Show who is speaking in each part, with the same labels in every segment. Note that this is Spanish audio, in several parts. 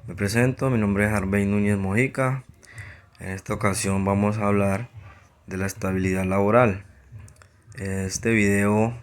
Speaker 1: Me presento, mi nombre es Harvey Núñez Mojica. En esta ocasión vamos a hablar de la estabilidad laboral. Este video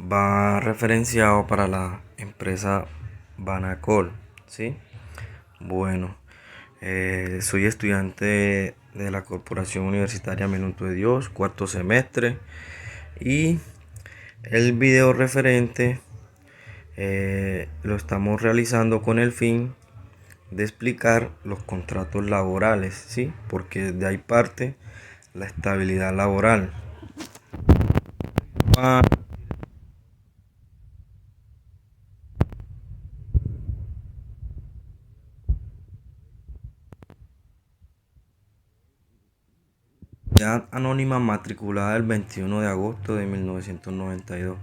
Speaker 1: va referenciado para la empresa Banacol, ¿sí? Bueno, soy estudiante de la Corporación Universitaria Minuto de Dios, cuarto semestre, y el video referente lo estamos realizando con el fin de explicar los contratos laborales, ¿sí? Porque de ahí parte la estabilidad laboral. Sociedad Anónima matriculada el 21 de agosto de 1992,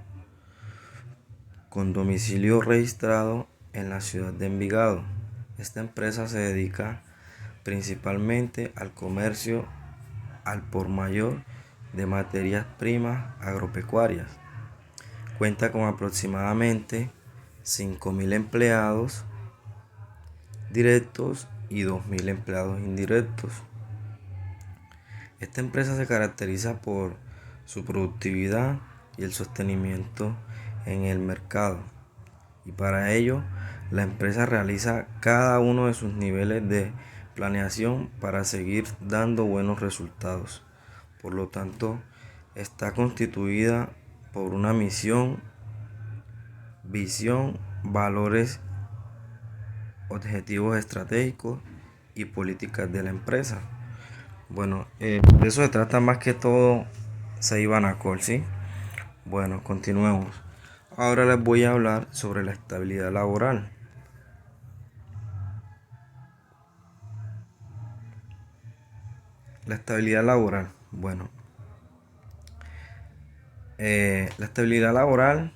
Speaker 1: con domicilio registrado en la ciudad de Envigado. Esta empresa se dedica principalmente al comercio al por mayor de materias primas agropecuarias. Cuenta con aproximadamente 5.000 empleados directos y 2.000 empleados indirectos. Esta empresa se caracteriza por su productividad y el sostenimiento en el mercado, y para ello la empresa realiza cada uno de sus niveles de planeación para seguir dando buenos resultados. Por lo tanto, está constituida por una misión, visión, valores, objetivos estratégicos y políticas de la empresa. Bueno, de eso se trata más que todo Banacol, ¿sí? Bueno, continuemos. Ahora les voy a hablar sobre la estabilidad laboral. La estabilidad laboral. Bueno, la estabilidad laboral,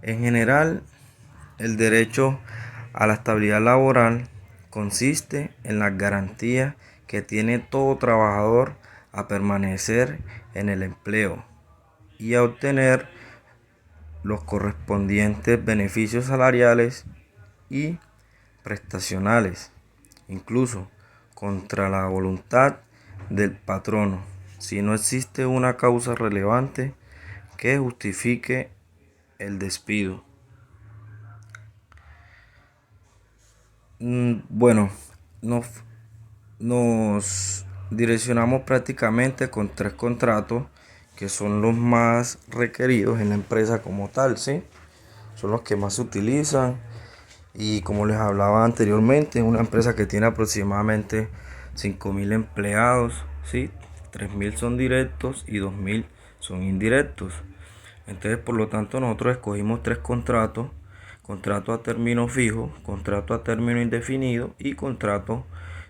Speaker 1: en general, el derecho a la estabilidad laboral consiste en las garantías que tiene todo trabajador a permanecer en el empleo y a obtener los correspondientes beneficios salariales y prestacionales, incluso contra la voluntad del patrono, si no existe una causa relevante que justifique el despido. Bueno, nos direccionamos prácticamente con 3 contratos que son los más requeridos en la empresa como tal, ¿sí? Son los que más se utilizan, y como les hablaba anteriormente, es una empresa que tiene aproximadamente 5.000 empleados, ¿sí? 3.000 son directos y 2.000 son indirectos. Entonces, por lo tanto, nosotros escogimos 3 contratos: contrato a término fijo, contrato a término indefinido y contrato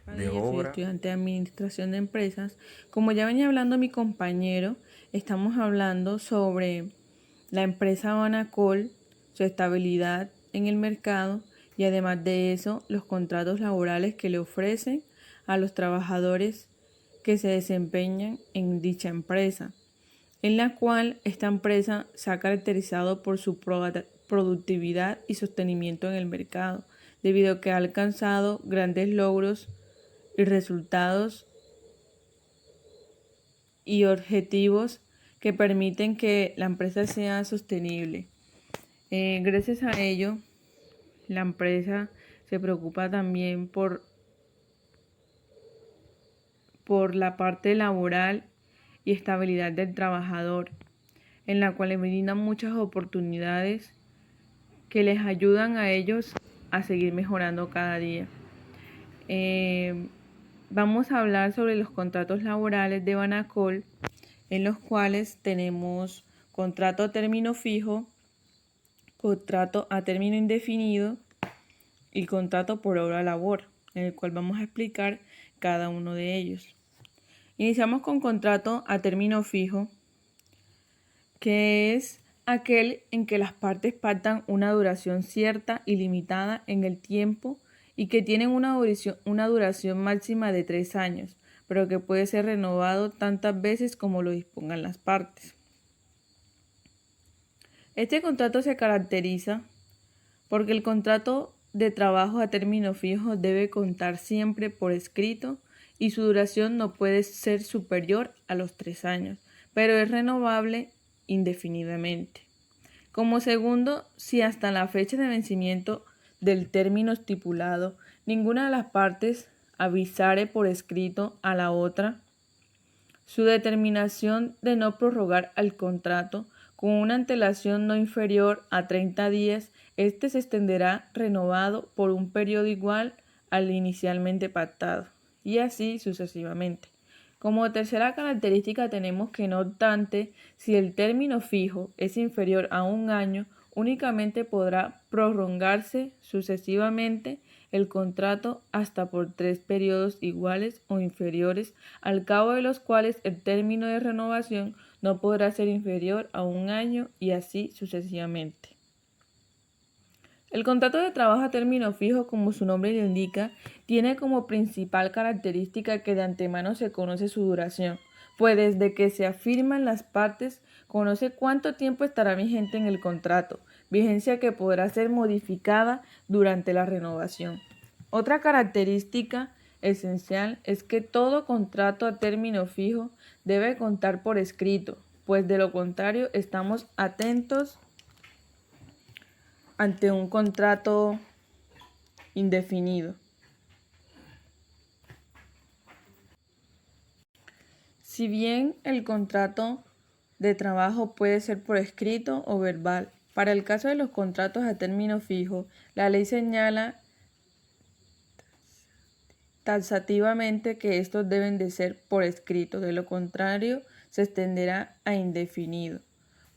Speaker 1: de
Speaker 2: Yo soy
Speaker 1: obra.
Speaker 2: estudiante de administración de empresas. Como ya venía hablando mi compañero, estamos hablando sobre la empresa Banacol, su estabilidad en el mercado y además de eso, los contratos laborales que le ofrecen a los trabajadores que se desempeñan en dicha empresa, en la cual esta empresa se ha caracterizado por su productividad y sostenimiento en el mercado, debido a que ha alcanzado grandes logros y resultados y objetivos que permiten que la empresa sea sostenible. Gracias a ello, la empresa se preocupa también por la parte laboral y estabilidad del trabajador, en la cual le brindan muchas oportunidades que les ayudan a ellos a seguir mejorando cada día. Vamos a hablar sobre los contratos laborales de Banacol, en los cuales tenemos contrato a término fijo, contrato a término indefinido y contrato por hora labor, en el cual vamos a explicar cada uno de ellos. Iniciamos con contrato a término fijo, que es aquel en que las partes pactan una duración cierta y limitada en el tiempo y que tienen una duración máxima de 3 años, pero que puede ser renovado tantas veces como lo dispongan las partes. Este contrato se caracteriza porque el contrato de trabajo a término fijo debe contar siempre por escrito y su duración no puede ser superior a los 3 años, pero es renovable indefinidamente. Como segundo, si hasta la fecha de vencimiento del término estipulado ninguna de las partes avisare por escrito a la otra su determinación de no prorrogar el contrato con una antelación no inferior a 30 días, este se extenderá renovado por un periodo igual al inicialmente pactado, y así sucesivamente. Como tercera característica tenemos que, no obstante, si el término fijo es inferior a 1 año, únicamente podrá prolongarse sucesivamente el contrato hasta por 3 periodos iguales o inferiores, al cabo de los cuales el término de renovación no podrá ser inferior a 1 año y así sucesivamente. El contrato de trabajo a término fijo, como su nombre lo indica, tiene como principal característica que de antemano se conoce su duración, pues desde que se afirman las partes, conoce cuánto tiempo estará vigente en el contrato, vigencia que podrá ser modificada durante la renovación. Otra característica esencial es que todo contrato a término fijo debe contar por escrito, pues de lo contrario estamos atentos ante un contrato indefinido. Si bien el contrato de trabajo puede ser por escrito o verbal, para el caso de los contratos a término fijo, la ley señala taxativamente que estos deben de ser por escrito, de lo contrario se extenderá a indefinido.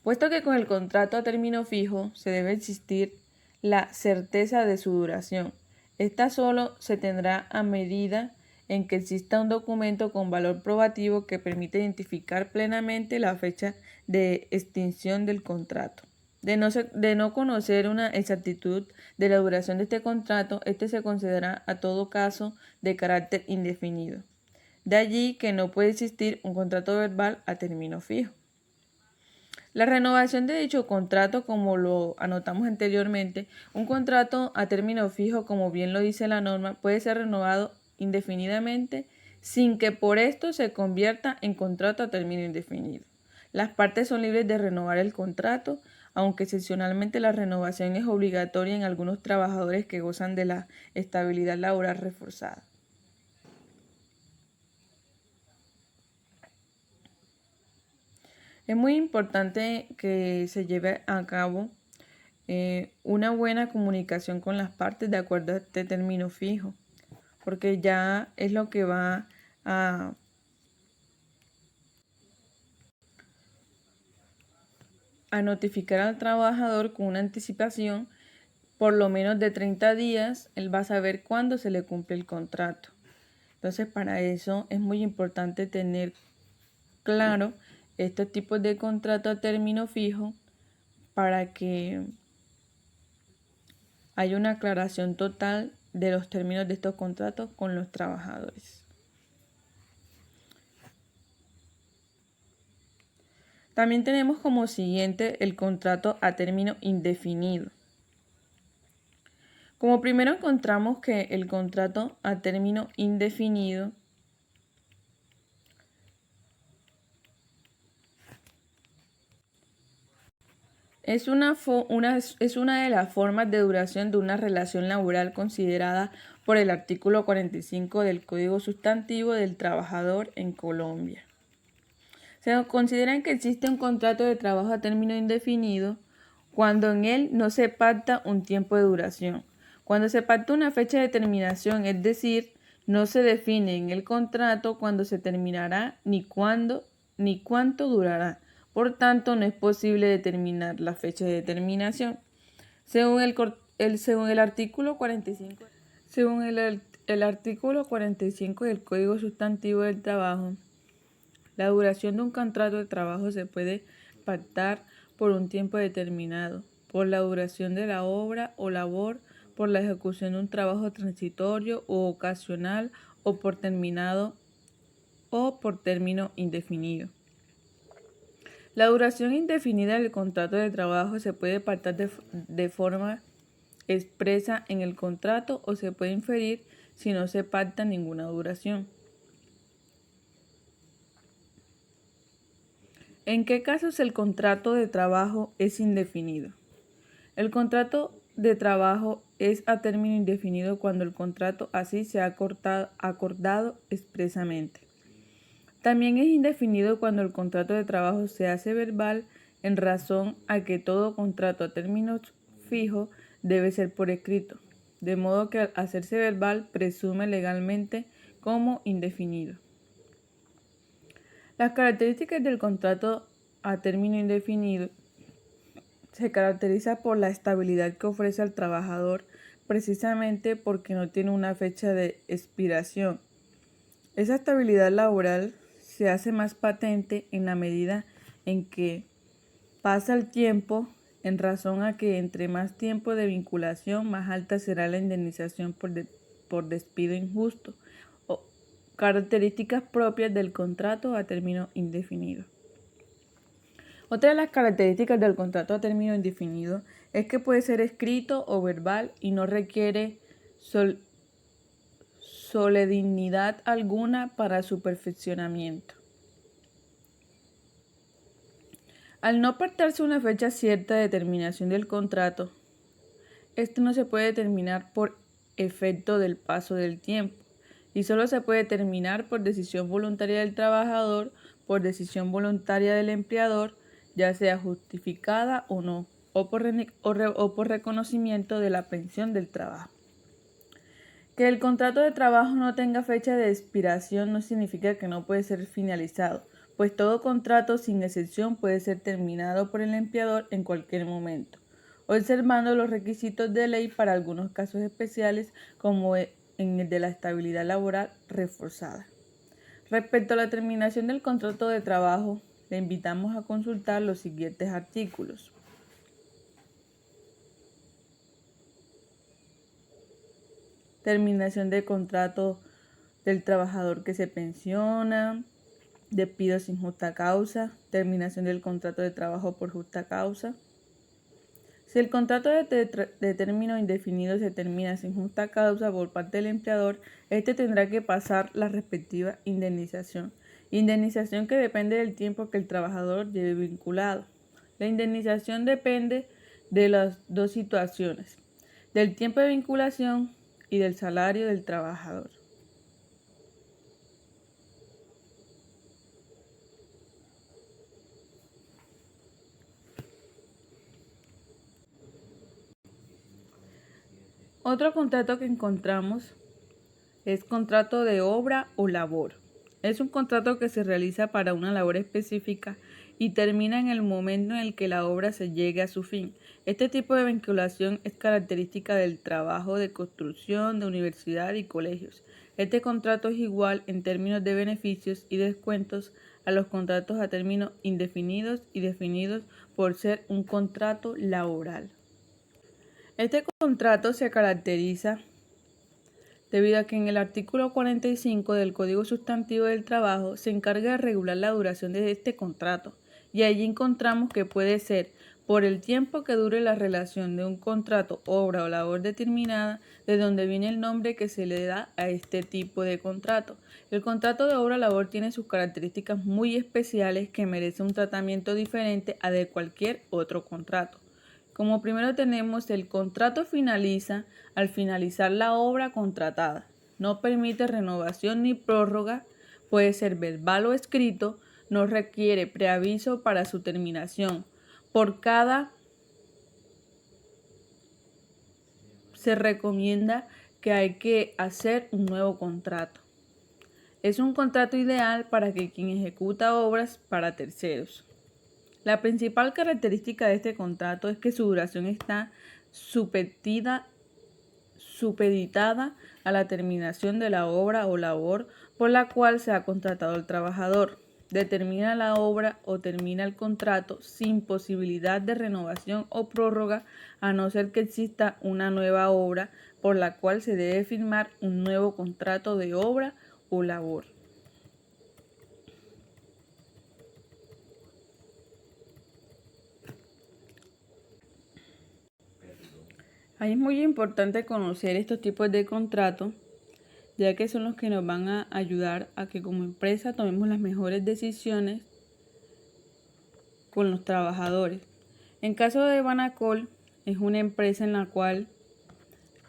Speaker 2: Puesto que con el contrato a término fijo se debe existir la certeza de su duración. Esta solo se tendrá a medida en que exista un documento con valor probativo que permita identificar plenamente la fecha de extinción del contrato. De no conocer una exactitud de la duración de este contrato, este se considera a todo caso de carácter indefinido. De allí que no puede existir un contrato verbal a término fijo. La renovación de dicho contrato, como lo anotamos anteriormente, un contrato a término fijo, como bien lo dice la norma, puede ser renovado indefinidamente sin que por esto se convierta en contrato a término indefinido. Las partes son libres de renovar el contrato, aunque excepcionalmente la renovación es obligatoria en algunos trabajadores que gozan de la estabilidad laboral reforzada. Es muy importante que se lleve a cabo una buena comunicación con las partes de acuerdo a este término fijo, porque ya es lo que va a notificar al trabajador con una anticipación por lo menos de 30 días, él va a saber cuándo se le cumple el contrato. Entonces, para eso es muy importante tener claro estos tipos de contrato a término fijo para que haya una aclaración total de los términos de estos contratos con los trabajadores. También tenemos como siguiente el contrato a término indefinido. Como primero encontramos que el contrato a término indefinido es una de las formas de duración de una relación laboral considerada por el artículo 45 del Código Sustantivo del Trabajador en Colombia. Se considera que existe un contrato de trabajo a término indefinido cuando en él no se pacta un tiempo de duración. Cuando se pacta una fecha de terminación, es decir, no se define en el contrato cuándo se terminará ni cuándo ni cuánto durará. Por tanto, no es posible determinar la fecha de terminación. Según el artículo 45, el artículo 45 del Código Sustantivo del Trabajo, la duración de un contrato de trabajo se puede pactar por un tiempo determinado, por la duración de la obra o labor, por la ejecución de un trabajo transitorio o ocasional o por terminado o por término indefinido. La duración indefinida del contrato de trabajo se puede pactar de forma expresa en el contrato o se puede inferir si no se pacta ninguna duración. ¿En qué casos el contrato de trabajo es indefinido? El contrato de trabajo es a término indefinido cuando el contrato así se ha acordado expresamente. También es indefinido cuando el contrato de trabajo se hace verbal en razón a que todo contrato a término fijo debe ser por escrito, de modo que al hacerse verbal presume legalmente como indefinido. Las características del contrato a término indefinido se caracteriza por la estabilidad que ofrece al trabajador precisamente porque no tiene una fecha de expiración. Esa estabilidad laboral se hace más patente en la medida en que pasa el tiempo, en razón a que entre más tiempo de vinculación, más alta será la indemnización por despido injusto, o características propias del contrato a término indefinido. Otra de las características del contrato a término indefinido es que puede ser escrito o verbal y no requiere solemnidad alguna para su perfeccionamiento. Al no pactarse una fecha cierta de terminación del contrato, este no se puede terminar por efecto del paso del tiempo y solo se puede terminar por decisión voluntaria del trabajador, por decisión voluntaria del empleador, ya sea justificada o no, o por reconocimiento de la pensión del trabajo. Que el contrato de trabajo no tenga fecha de expiración no significa que no puede ser finalizado, pues todo contrato sin excepción puede ser terminado por el empleador en cualquier momento, observando los requisitos de ley para algunos casos especiales como en el de la estabilidad laboral reforzada. Respecto a la terminación del contrato de trabajo, le invitamos a consultar los siguientes artículos. Terminación del contrato del trabajador que se pensiona, despido sin justa causa, terminación del contrato de trabajo por justa causa. Si el contrato de término indefinido se termina sin justa causa por parte del empleador, este tendrá que pasar la respectiva indemnización. Indemnización que depende del tiempo que el trabajador lleve vinculado. La indemnización depende de las dos situaciones, del tiempo de vinculación y del salario del trabajador. Otro contrato que encontramos es contrato de obra o labor. Es un contrato que se realiza para una labor específica y termina en el momento en el que la obra se llegue a su fin. Este tipo de vinculación es característica del trabajo de construcción, de universidad y colegios. Este contrato es igual en términos de beneficios y descuentos a los contratos a términos indefinidos y definidos por ser un contrato laboral. Este contrato se caracteriza debido a que en el artículo 45 del Código Sustantivo del Trabajo se encarga de regular la duración de este contrato, y allí encontramos que puede ser por el tiempo que dure la relación de un contrato, obra o labor determinada, de donde viene el nombre que se le da a este tipo de contrato. El contrato de obra o labor tiene sus características muy especiales que merece un tratamiento diferente a de cualquier otro contrato. Como primero tenemos el contrato finaliza al finalizar la obra contratada. No permite renovación ni prórroga, puede ser verbal o escrito, no requiere preaviso para su terminación. Por cada se recomienda que hay que hacer un nuevo contrato. Es un contrato ideal para que quien ejecuta obras para terceros. La principal característica de este contrato es que su duración está supeditada a la terminación de la obra o labor por la cual se ha contratado al trabajador. Determina la obra o termina el contrato sin posibilidad de renovación o prórroga, a no ser que exista una nueva obra por la cual se debe firmar un nuevo contrato de obra o labor. Ahí es muy importante conocer estos tipos de contratos, ya que son los que nos van a ayudar a que como empresa tomemos las mejores decisiones con los trabajadores. En caso de Banacol, es una empresa en la cual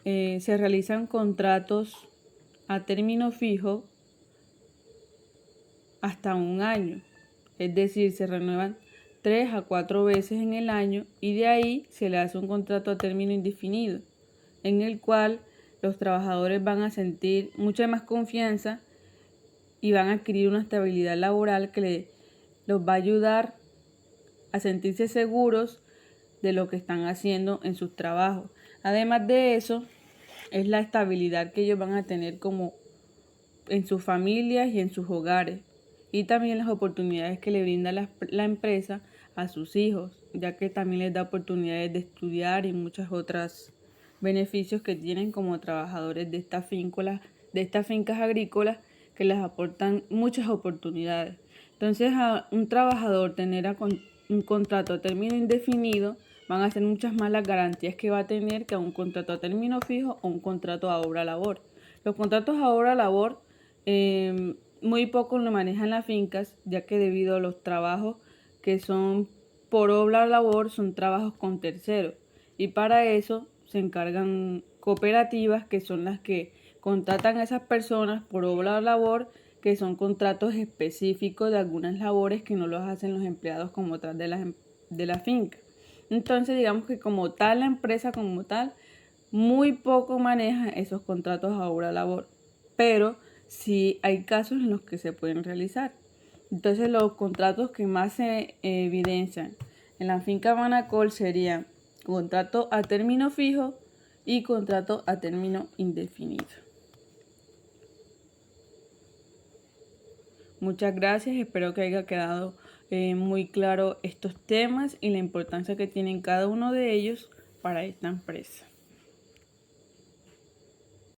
Speaker 2: se realizan contratos a término fijo hasta un año, es decir, se renuevan 3 a 4 veces en el año y de ahí se le hace un contrato a término indefinido, en el cual los trabajadores van a sentir mucha más confianza y van a adquirir una estabilidad laboral que los va a ayudar a sentirse seguros de lo que están haciendo en sus trabajos. Además de eso, es la estabilidad que ellos van a tener como en sus familias y en sus hogares, y también las oportunidades que le brinda la empresa a sus hijos, ya que también les da oportunidades de estudiar y muchos otros beneficios que tienen como trabajadores de estas fincas agrícolas que les aportan muchas oportunidades. Entonces, a un trabajador tener un contrato a término indefinido van a ser muchas más las garantías que va a tener que a un contrato a término fijo o un contrato a obra-labor. Los contratos a obra-labor muy poco lo manejan las fincas, ya que debido a los trabajos que son por obra-labor son trabajos con terceros, y para eso se encargan cooperativas que son las que contratan a esas personas por obra-labor, que son contratos específicos de algunas labores que no los hacen los empleados como tal de la finca. Entonces digamos que como tal la empresa como tal muy poco maneja esos contratos a obra-labor, pero sí hay casos en los que se pueden realizar. Entonces los contratos que más se evidencian en la finca Banacol serían contrato a término fijo y contrato a término indefinido. Muchas gracias, espero que haya quedado muy claro estos temas y la importancia que tienen cada uno de ellos para esta empresa.